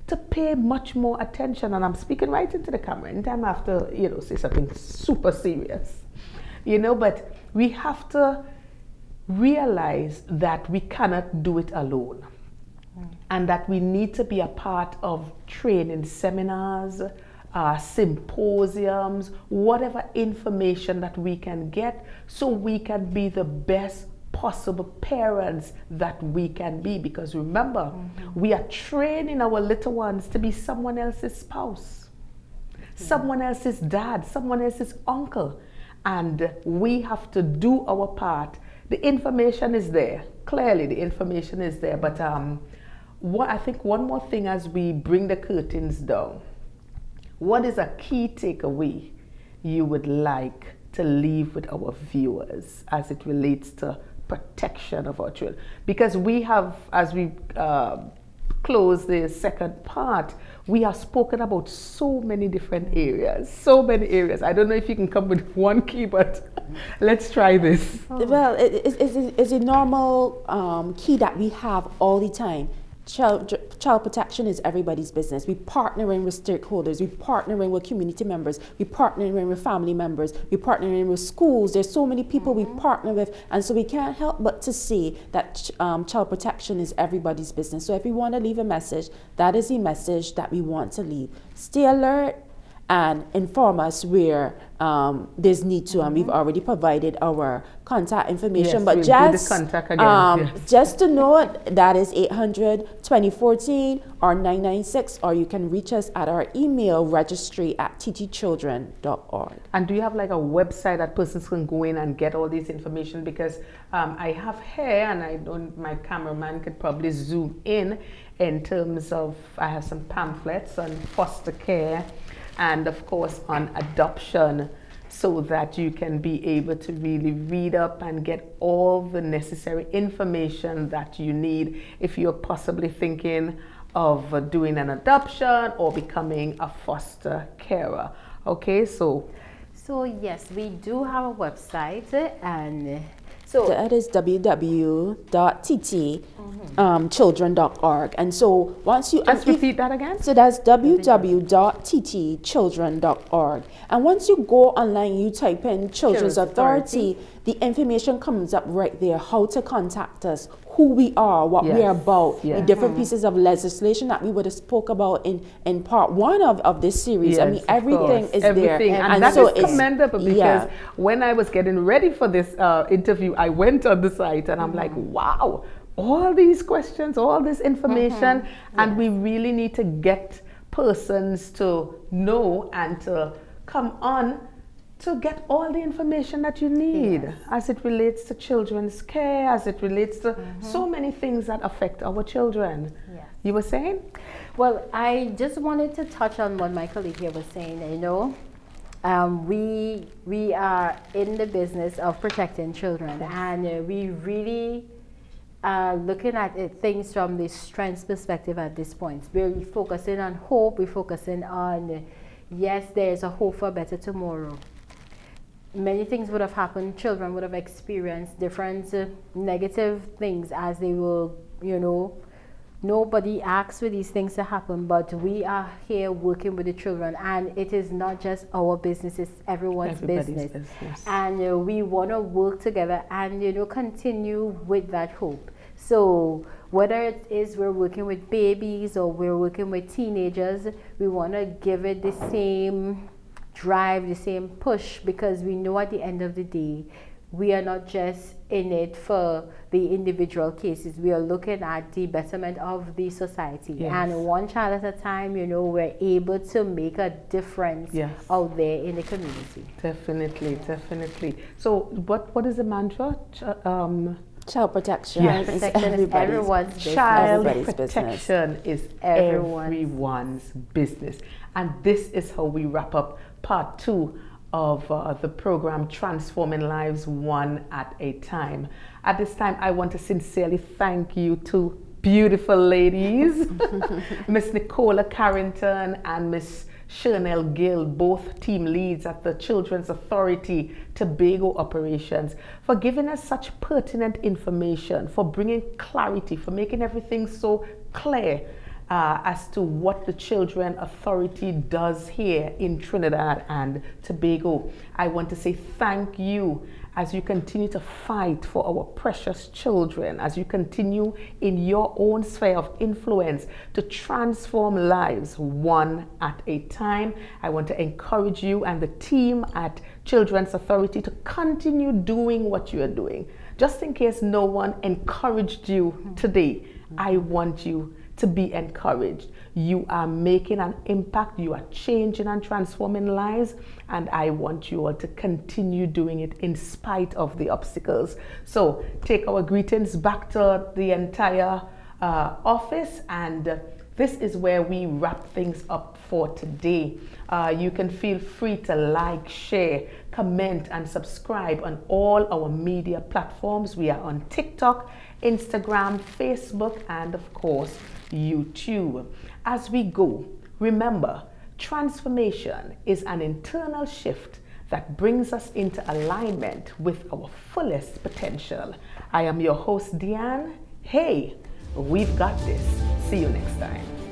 [SPEAKER 1] to pay much more attention, and I'm speaking right into the camera anytime I have to, say something super serious, but we have to realize that we cannot do it alone, and that we need to be a part of training seminars, symposiums, whatever information that we can get, so we can be the best possible parents that we can be. Because remember, we are training our little ones to be someone else's spouse, someone else's dad, someone else's uncle, and we have to do our part. The information is there, clearly the information is there, but I think one more thing as we bring the curtains down, what is a key takeaway you would like to leave with our viewers as it relates to protection of our children? Because we have, as we close the second part, we have spoken about so many different areas, I don't know if you can come with one key, but let's try this.
[SPEAKER 2] Well, it's a normal key that we have all the time. Child protection is everybody's business. We're partnering with stakeholders, we're partnering with community members, we're partnering with family members, we're partnering with schools. There's so many people we partner with, and so we can't help but to see that child protection is everybody's business. So if we want to leave a message, that is the message that we want to leave. Stay alert and inform us where there's need to, and we've already provided our contact information.
[SPEAKER 1] Yes,
[SPEAKER 2] but
[SPEAKER 1] we'll
[SPEAKER 2] just
[SPEAKER 1] do the contact again. Yes.
[SPEAKER 2] just to note, that is 800-2014 or 996, or you can reach us at our email registry@ttchildren.org.
[SPEAKER 1] And do you have like a website that persons can go in and get all this information? Because I have here, and I don't, my cameraman could probably zoom in terms of, I have some pamphlets on foster care and of course on adoption, so that you can be able to really read up and get all the necessary information that you need if you're possibly thinking of doing an adoption or becoming a foster carer. Okay, so
[SPEAKER 3] yes, we do have a website, and so
[SPEAKER 2] that is www.ttchildren.org. And so once you
[SPEAKER 1] just repeat that again.
[SPEAKER 2] So that's www.ttchildren.org. And once you go online, you type in Children's Authority, the information comes up right there, how to contact us, who we are, what we are about, the different pieces of legislation that we would have spoke about in part one of this series. I mean, everything is there.
[SPEAKER 1] And that so is commendable, because when I was getting ready for this interview, I went on the site and I'm like, wow, all these questions, all this information, and we really need to get persons to know and to come on to get all the information that you need as it relates to children's care, as it relates to so many things that affect our children. You were saying?
[SPEAKER 3] Well, I just wanted to touch on what my colleague here was saying. You know, we are in the business of protecting children, and we really are looking at things from the strengths perspective at this point. We're focusing on hope. We're focusing on, yes, there's a hope for a better tomorrow. Many things would have happened. Children would have experienced different negative things as they will, you know. Nobody asks for these things to happen, but we are here working with the children, and it is not just our business, it's everybody's business. And we want to work together and, you know, continue with that hope. So whether it is we're working with babies or we're working with teenagers, we want to give it the same drive, the same push, because we know at the end of the day, we are not just in it for the individual cases. We are looking at the betterment of the society. And one child at a time, you know, we're able to make a difference out there in the community.
[SPEAKER 1] Definitely, definitely. So what is the mantra?
[SPEAKER 2] Child protection.
[SPEAKER 3] Child protection is everyone's business.
[SPEAKER 1] Child protection is everyone's business. And this is how we wrap up part 2 of the program Transforming Lives One at a Time. At this time, I want to sincerely thank you two beautiful ladies, Ms.Nicola Carrington and Ms. Shernell Gills, both team leads at the Children's Authority Tobago operations, for giving us such pertinent information, for bringing clarity, for making everything so clear as to what the Children's Authority does here in Trinidad and Tobago. I want to say thank you as you continue to fight for our precious children, as you continue in your own sphere of influence to transform lives one at a time. I want to encourage you and the team at Children's Authority to continue doing what you are doing. Just in case no one encouraged you today, I want you to be encouraged. You are making an impact, you are changing and transforming lives, and I want you all to continue doing it in spite of the obstacles. So take our greetings back to the entire office, and this is where we wrap things up for today. You can feel free to like, share, comment, and subscribe on all our media platforms. We are on TikTok, Instagram, Facebook, and of course, YouTube. As we go, remember, transformation is an internal shift that brings us into alignment with our fullest potential. I am your host, Dianne. Hey, we've got this. See you next time.